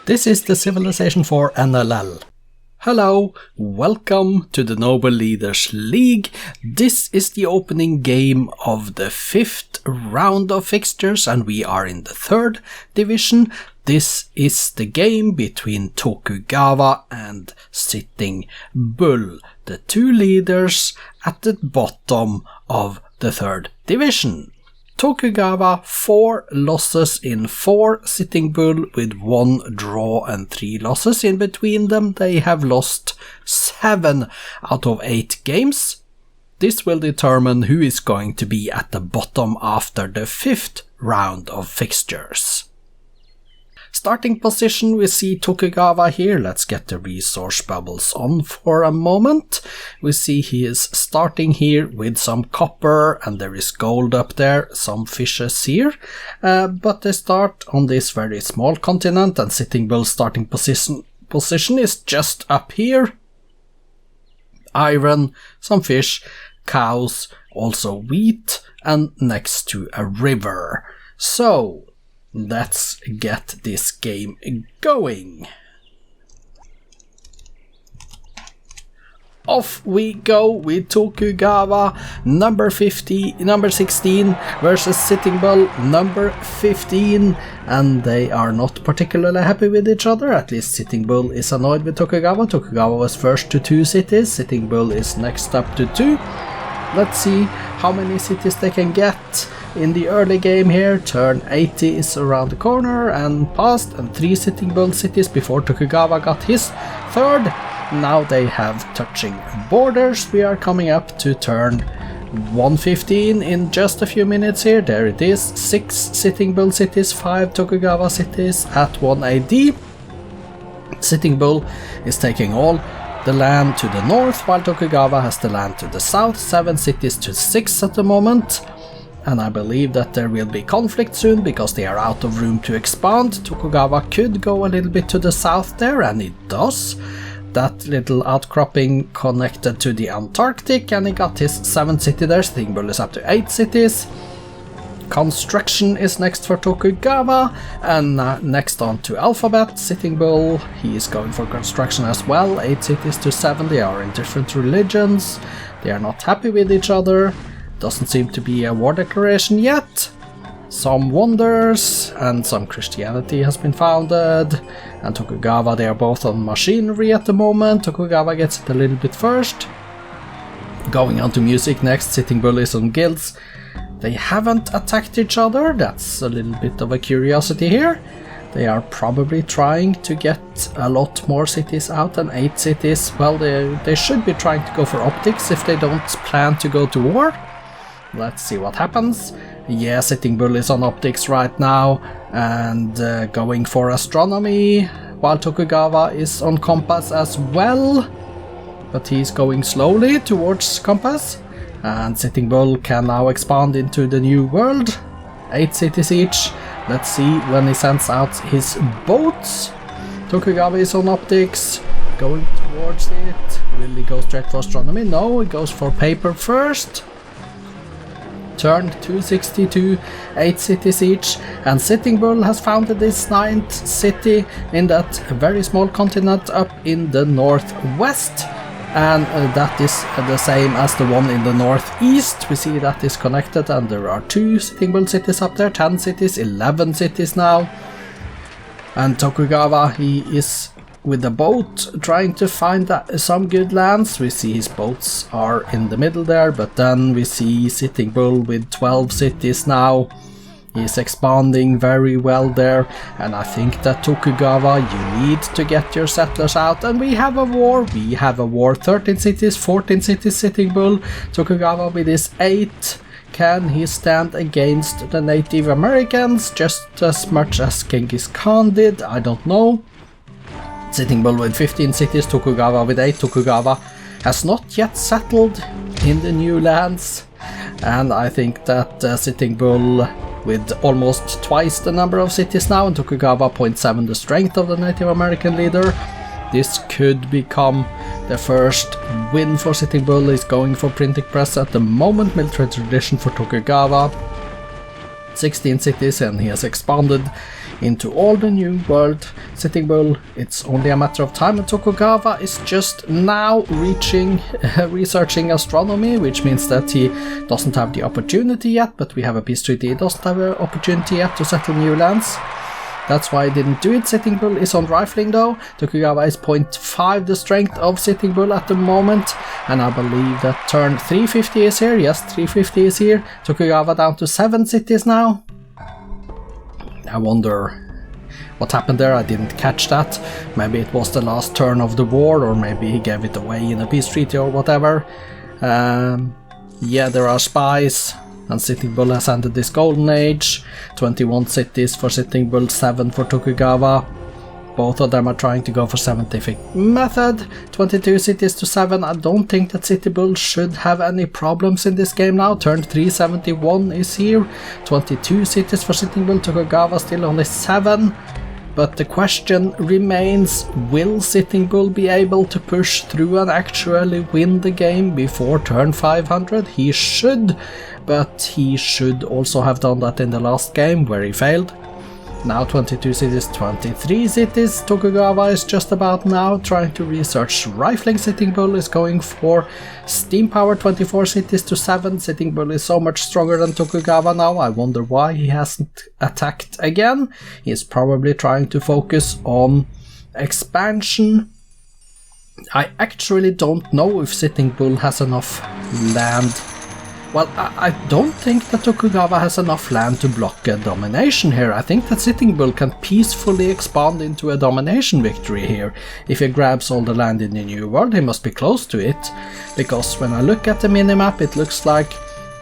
This is the Civilization 4 NLL. Hello, welcome to the Noble Leaders League. This is the opening game of the 5th round of fixtures and we are in the 3rd division. This is the game between Tokugawa and Sitting Bull, the two leaders at the bottom of the 3rd division. Tokugawa 4 losses in 4, Sitting Bull with 1 draw and 3 losses in between them. They have lost 7 out of 8 games. This will determine who is going to be at the bottom after the 5th round of fixtures. Starting position, we see Tokugawa here. Let's get the resource bubbles on for a moment. We see he is starting here with some copper and there is gold up there, some fishes here. But they start on this very small continent and Sitting Bull's starting position is just up here. Iron, some fish, cows, also wheat and next to a river. So let's get this game going. Off we go with Tokugawa, number 16 versus Sitting Bull, number 15, and they are not particularly happy with each other. At least Sitting Bull is annoyed with Tokugawa. Tokugawa was first to 2 cities, Sitting Bull is next up to 2. Let's see how many cities they can get in the early game here. Turn 80 is around the corner and past, and 3 Sitting Bull cities before Tokugawa got his 3rd. Now they have touching borders. We are coming up to turn 115 in just a few minutes here. There it is, 6 Sitting Bull cities, 5 Tokugawa cities at 1 AD. Sitting Bull is taking all the land to the north, while Tokugawa has the land to the south, 7 cities to 6 at the moment. And I believe that there will be conflict soon because they are out of room to expand. Tokugawa could go a little bit to the south there, and it does. That little outcropping connected to the Antarctic, and he got his 7th city there. Sitting Bull is up to 8 cities. Construction is next for Tokugawa, and next on to Alphabet. Sitting Bull, he is going for construction as well, 8 cities to 7. They are in different religions. They are not happy with each other. Doesn't seem to be a war declaration yet. Some wonders and some Christianity has been founded. And Tokugawa, they are both on machinery at the moment. Tokugawa gets it a little bit first. Going on to music next, Sitting Bull is on guilds. They haven't attacked each other. That's a little bit of a curiosity here. They are probably trying to get a lot more cities out than 8 cities. Well, they should be trying to go for optics if they don't plan to go to war. Let's see what happens. Yeah, Sitting Bull is on optics right now and going for astronomy, while Tokugawa is on compass as well. But he's going slowly towards compass. And Sitting Bull can now expand into the new world. 8 cities each. Let's see when he sends out his boats. Tokugawa is on optics, going towards it. Will he go straight for astronomy? No, he goes for paper first. Turn 262, 8 cities each, and Sitting Bull has founded this 9th city in that very small continent up in the northwest. And that is the same as the one in the northeast. We see that is connected and there are 2 Sitting Bull cities up there, 10 cities, 11 cities now. And Tokugawa, he is with the boat trying to find some good lands. We see his boats are in the middle there, but then we see Sitting Bull with 12 cities now. He's expanding very well there, and I think that Tokugawa, you need to get your settlers out, and we have a war. 13 cities, 14 cities Sitting Bull. Tokugawa with his 8. Can he stand against the Native Americans just as much as Genghis Khan did? I don't know. Sitting Bull with 15 cities, Tokugawa with 8. Tokugawa has not yet settled in the new lands, and I think that Sitting Bull with almost twice the number of cities now, and Tokugawa 0.7 the strength of the Native American leader. This could become the first win for Sitting Bull. Is going for printing press at the moment, military tradition for Tokugawa. 16 cities, and he has expanded into all the new world. Sitting Bull, it's only a matter of time, and Tokugawa is just now researching astronomy, which means that he doesn't have the opportunity yet, but we have a peace treaty. He doesn't have an opportunity yet to settle new lands. That's why I didn't do it. Sitting Bull is on rifling though. Tokugawa is 0.5 the strength of Sitting Bull at the moment, and I believe that turn 350 is here. Yes, 350 is here. Tokugawa down to 7 cities now. I wonder what happened there. I didn't catch that. Maybe it was the last turn of the war, or maybe he gave it away in a peace treaty or whatever. Yeah, there are spies. And Sitting Bull has ended this golden age. 21 cities for Sitting Bull, 7 for Tokugawa. Both of them are trying to go for scientific method. 22 cities to 7. I don't think that Sitting Bull should have any problems in this game now. Turn 371 is here. 22 cities for Sitting Bull. Tokugawa still only 7. But the question remains, will Sitting Bull be able to push through and actually win the game before turn 500? He should, but he should also have done that in the last game where he failed. Now 22 cities, 23 cities. Tokugawa is just about now trying to research rifling. Sitting Bull is going for steam power, 24 cities to 7. Sitting Bull is so much stronger than Tokugawa now. I wonder why he hasn't attacked again. He's probably trying to focus on expansion. I actually don't know if Sitting Bull has enough land. Well, I don't think that Tokugawa has enough land to block a domination here. I think that Sitting Bull can peacefully expand into a domination victory here. If he grabs all the land in the new world, he must be close to it. Because when I look at the minimap, it looks like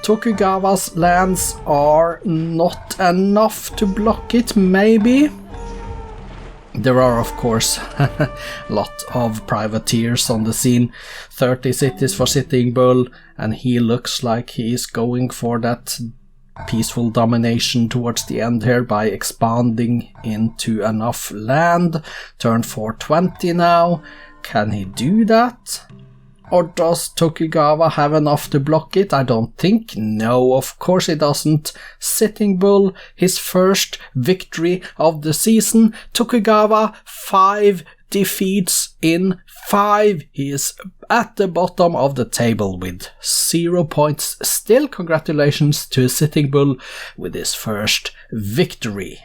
Tokugawa's lands are not enough to block it, maybe. There are, of course, a lot of privateers on the scene. 30 cities for Sitting Bull, and he looks like he is going for that peaceful domination towards the end here by expanding into enough land. Turn 420 now. Can he do that? Or does Tokugawa have enough to block it? I don't think. No, of course he doesn't. Sitting Bull, his first victory of the season. Tokugawa, 5 defeats in 5. He is at the bottom of the table with 0 points. Still, congratulations to Sitting Bull with his first victory.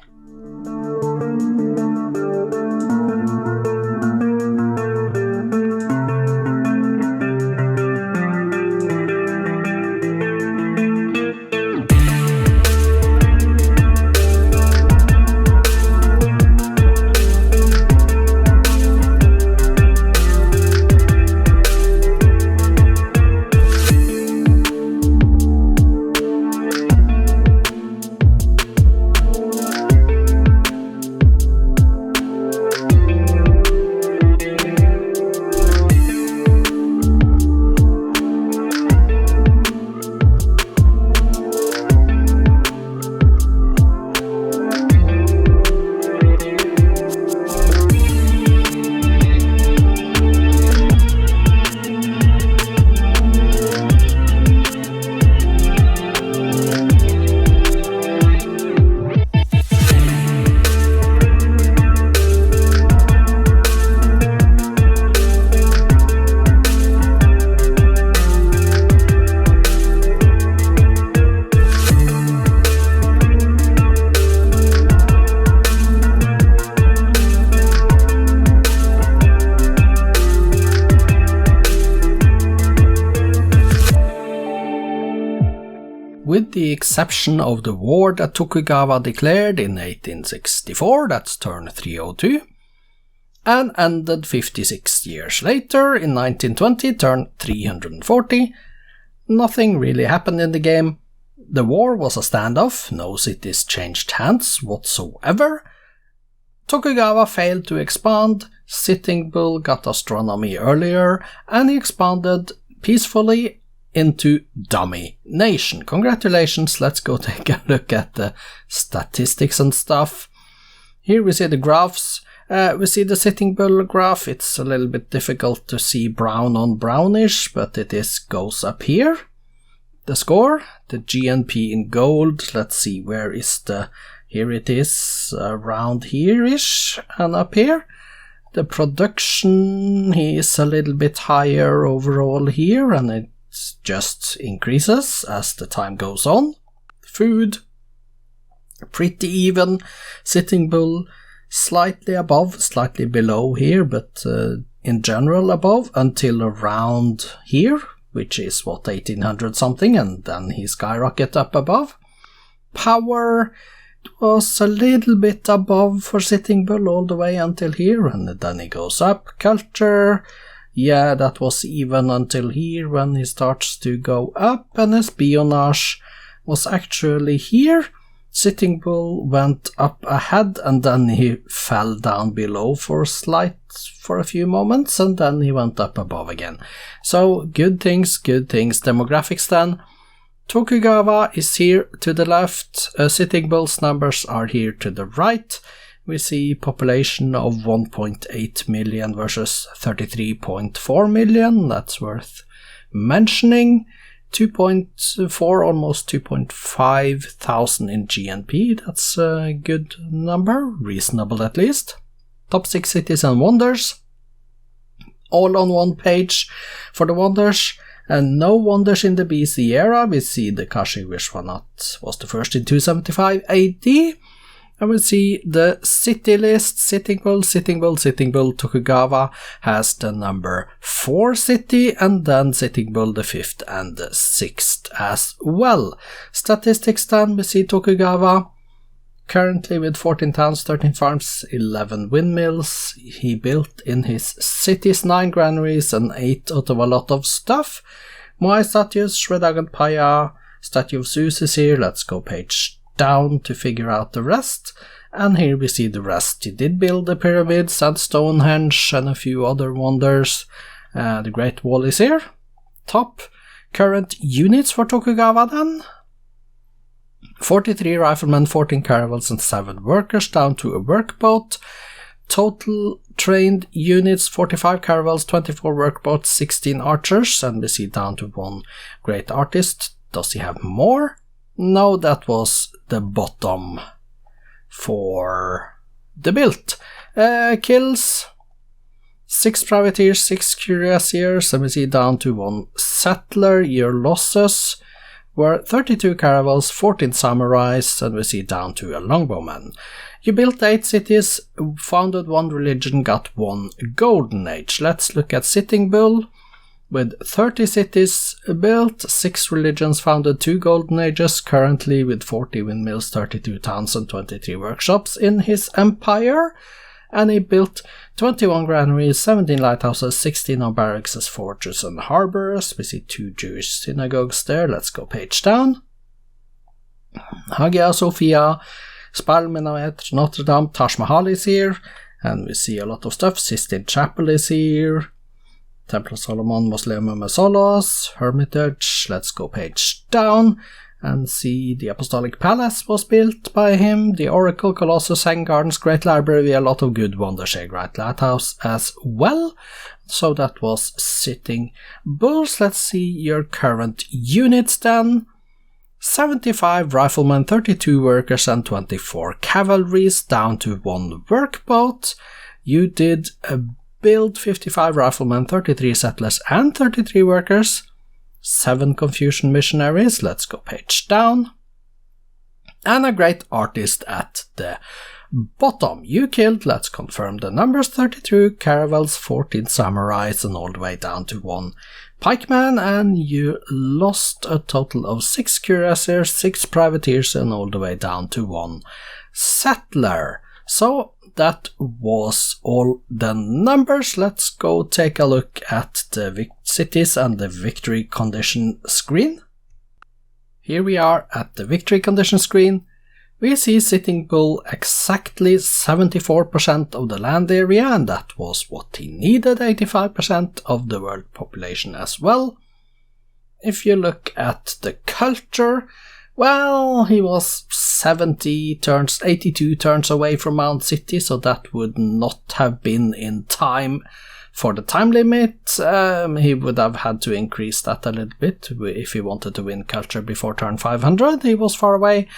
With the exception of the war that Tokugawa declared in 1864, that's turn 302, and ended 56 years later in 1920, turn 340, nothing really happened in the game. The war was a standoff, no cities changed hands whatsoever. Tokugawa failed to expand, Sitting Bull got astronomy earlier, and he expanded peacefully into domination. Congratulations, let's go take a look at the statistics and stuff. Here we see the graphs. We see the Sitting Bull graph. It's a little bit difficult to see brown on brownish, but it goes up here. The score, the GNP in gold. Let's see, where is the... Here it is around here-ish and up here. The production is a little bit higher overall here, and it just increases as the time goes on. Food, pretty even. Sitting Bull, slightly above, slightly below here, but in general above until around here, which is what, 1800 something, and then he skyrocketed up above. Power was a little bit above for Sitting Bull all the way until here, and then he goes up. Culture, yeah, that was even until here when he starts to go up, and espionage was actually here. Sitting Bull went up ahead, and then he fell down below for a few moments, and then he went up above again. So, good things, good things. Demographics then. Tokugawa is here to the left, Sitting Bull's numbers are here to the right. We see population of 1.8 million versus 33.4 million, that's worth mentioning. 2.4, almost 2.5 thousand in GNP, that's a good number, reasonable at least. Top 6 cities and wonders, all on one page for the wonders, and no wonders in the BC era. We see the Kashi Vishwanath was the first in 275 AD, and we see the city list. Sitting Bull, Tokugawa has the number 4 city, and then Sitting Bull the 5th and the 6th as well. Statistics then, we see Tokugawa currently with 14 towns, 13 farms, 11 windmills. He built in his cities 9 granaries and 8 out of a lot of stuff. Moai statues, Shredagon Paya, statue of Zeus is here. Let's go page down to figure out the rest. And here we see the rest. He did build the pyramids and Stonehenge and a few other wonders. The Great Wall is here. Top current units for Tokugawa then. 43 riflemen, 14 caravels and 7 workers down to a workboat. Total trained units, 45 caravels, 24 workboats, 16 archers, and we see down to 1 great artist. Does he have more? No, that was the bottom for the build. Kills, 6 privateers, 6 cuirassiers, and we see down to 1 settler. Your losses were 32 caravels, 14 samurais, and we see down to a longbowman. You built 8 cities, founded 1 religion, got 1 golden age. Let's look at Sitting Bull. With 30 cities built, 6 religions founded, 2 golden ages, currently with 40 windmills, 32 towns and 23 workshops in his empire. And he built 21 granaries, 17 lighthouses, 16 on barracks, fortresses and harbours. We see 2 Jewish synagogues there. Let's go page down. Hagia Sophia, Spal Minaret, Notre Dame, Taj Mahal is here. And we see a lot of stuff. Sistine Chapel is here. Temple of Solomon, Mausoleum of Solos, Hermitage. Let's go page down and see the Apostolic Palace was built by him, the Oracle, Colossus, Hanging Gardens, Great Library, a lot of good wonders, a Great Lighthouse as well. So that was Sitting Bulls. Let's see your current units then. 75 riflemen, 32 workers and 24 cavalries down to 1 workboat. You did build 55 riflemen, 33 settlers and 33 workers. 7 Confucian missionaries, let's go page down. And a great artist at the bottom. You killed, let's confirm the numbers, 32 caravels, 14 samurais and all the way down to 1 pikeman, and you lost a total of 6 cuirassiers, 6 privateers and all the way down to 1 settler. So that was all the numbers. Let's go take a look at the cities and the victory condition screen. Here we are at the victory condition screen. We see Sitting Bull exactly 74% of the land area, and that was what he needed, 85% of the world population as well. If you look at the culture, well, he was 82 turns away from Mount City, so that would not have been in time For the time limit, he would have had to increase that a little bit if he wanted to win culture before turn 500. He was far away.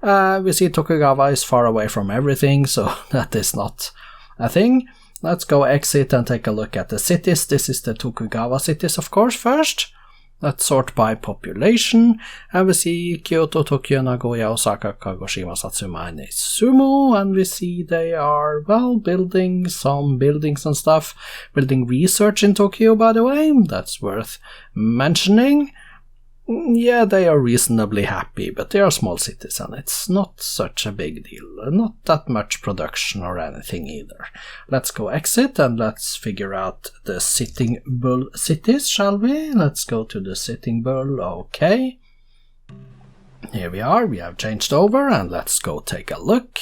We see Tokugawa is far away from everything, so that is not a thing. Let's go exit and take a look at the cities. This is the Tokugawa cities, of course, first. Let's sort by population, and we see Kyoto, Tokyo, Nagoya, Osaka, Kagoshima, Satsuma, and Izumo, and we see they are, well, building some buildings and stuff. Building research in Tokyo, by the way, that's worth mentioning. Yeah, they are reasonably happy, but they are small cities, and it's not such a big deal. Not that much production or anything either. Let's go exit, and let's figure out the Sitting Bull cities, shall we? Let's go to the Sitting Bull, okay. Here we are, we have changed over, and let's go take a look.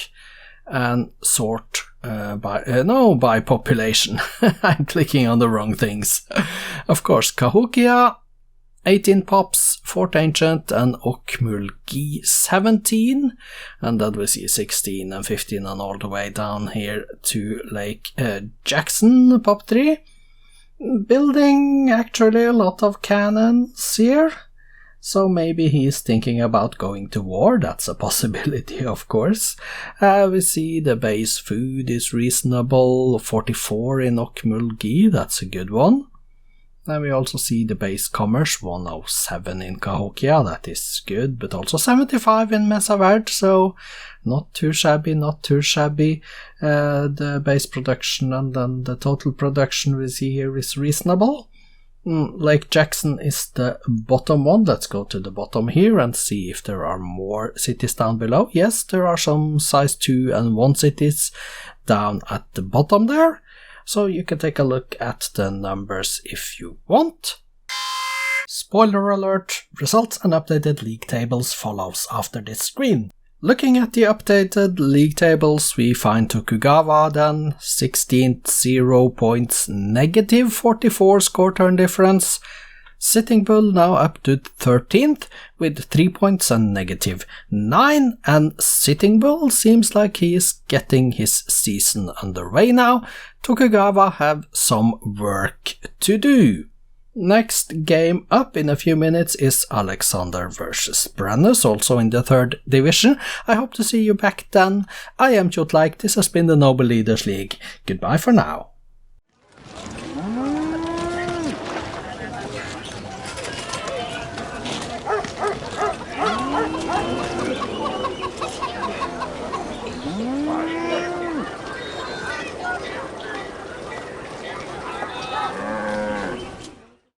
And sort by population. I'm clicking on the wrong things. Of course, Cahokia, 18 pops, Fort Ancient, and Okmulgi 17, and then we see 16 and 15 and all the way down here to Lake Jackson, pop 3. Building actually a lot of cannons here, so maybe he's thinking about going to war. That's a possibility, of course. We see the base food is reasonable, 44 in Okmulgi, that's a good one. Then we also see the base commerce, 107 in Cahokia, that is good, but also 75 in Mesaverde, so not too shabby, not too shabby. The base production and then the total production we see here is reasonable. Lake Jackson is the bottom one. Let's go to the bottom here and see if there are more cities down below. Yes, there are some size 2 and 1 cities down at the bottom there. So you can take a look at the numbers if you want. Spoiler alert, results and updated league tables follows after this screen. Looking at the updated league tables, we find Tokugawa then 16th, 0 points, negative 44 score turn difference. Sitting Bull now up to 13th with 3 points and negative 9, and Sitting Bull seems like he is getting his season underway now. Tokugawa have some work to do. Next game up in a few minutes is Alexander versus Brennus, also in the 3rd division. I hope to see you back then. I am Kjotleik, this has been the Noble Leaders League. Goodbye for now.